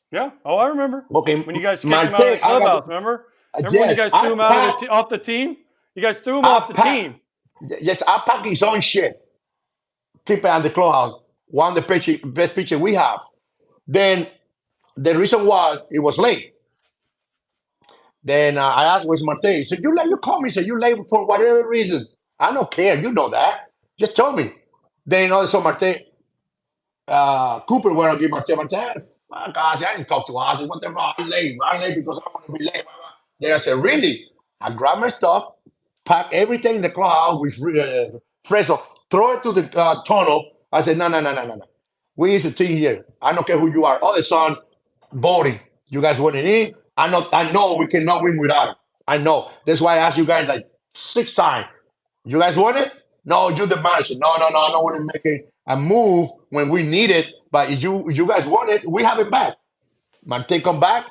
Yeah. Oh, I remember. Okay. When you guys kicked him out of the clubhouse, remember? Remember when you guys threw him out off the team? You guys threw him off the team. Yes, I packed his own shit. Keep it at the clubhouse. One of the best pitcher we have. Then the reason was it was late. Then I asked, where's Marte? He said, you call me. He said, you late for whatever reason. I don't care. You know that. Just tell me. Then also Marte, Cooper went to give Marte, my gosh, I didn't talk to Ozzie. What the fuck? I'm late because I want to be late. Then I said, really? I grabbed my stuff, pack everything in the clubhouse with Fresno, throw it to the tunnel. I said, no. We is a team here. I don't care who you are. All the son, voting. You guys want it in? I know we cannot win without him. I know. That's why I asked you guys like 6 times. You guys want it? No, you're the manager. No, I don't want to make a move when we need it. But if you guys want it, we have it back. Marte come back,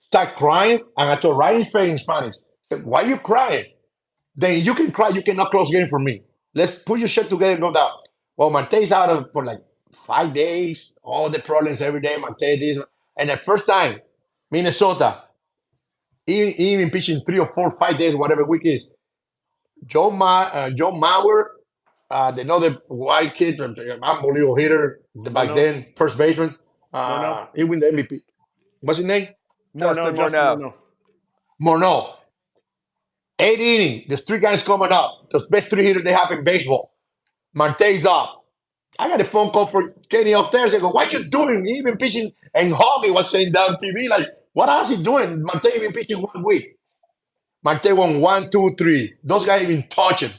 start crying, and I told right in his face in Spanish, said, why you crying? Then you can cry, you cannot close game for me. Let's put your shit together, no doubt. Well, Marte's out of for like 5 days, all the problems every day, Marte this. And the first time, Minnesota, even pitching 3 or 4, 5 days, whatever week is, Joe Mauer, the another white kid, unbelievable hitter back then, first baseman. He win the MVP. What's his name? Justin Morneau. Morneau. 8 innings. There's 3 guys coming up. The best 3 hitters they have in baseball. Marte's up. I got a phone call for Kenny upstairs. I go, what you doing? He even pitching. And Hobby was saying down TV, like, what else he doing? Marte even pitching 1 week. Marte won 1, 2, 3. Those guys even touch him.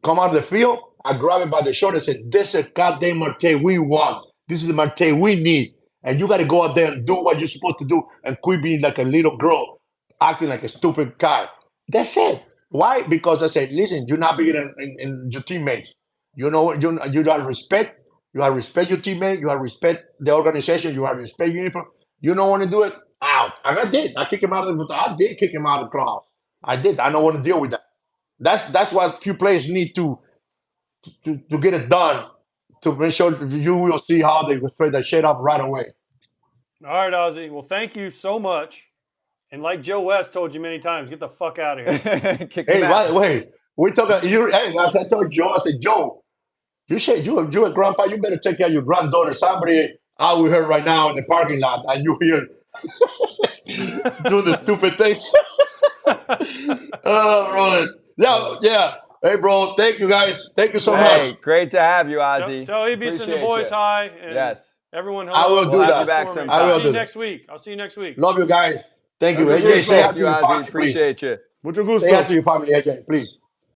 Come out of the field. I grab him by the shoulder and said, this is goddamn Marte we want. This is the Marte we need. And you got to go out there and do what you're supposed to do and quit being like a little girl, acting like a stupid guy. That's it. Why? Because I said, listen, you're not bigger than your teammates. You know what? You got to respect. You got to respect your teammate. You got to respect the organization. You got to respect your uniform. You don't want to do it? Out. And I did. I did kick him out of the clubhouse. I did. I don't want to deal with that. That's what few players need to get it done, to make sure you will see how they will straight that shit up right away. All right, Ozzie. Well, thank you so much. And like Joe West told you many times, get the fuck out of here. Hey, by the way, we're talking. Hey, I told Joe. I said, Joe, you said you a grandpa. You better take care of your granddaughter. Somebody out with her right now in the parking lot, and you here doing the stupid thing. Oh, bro. Yeah. Hey, bro. Thank you, guys. Thank you so much. Great to have you, Ozzie. Tell Ebis and the boys hi. And yes. Everyone, hello. I will do that. Back I'll see you next week. I'll see you next week. Love you guys. Thank you. AJ, say hi to your family. Appreciate you. Mucho gusto. Say hi to your family, AJ, please.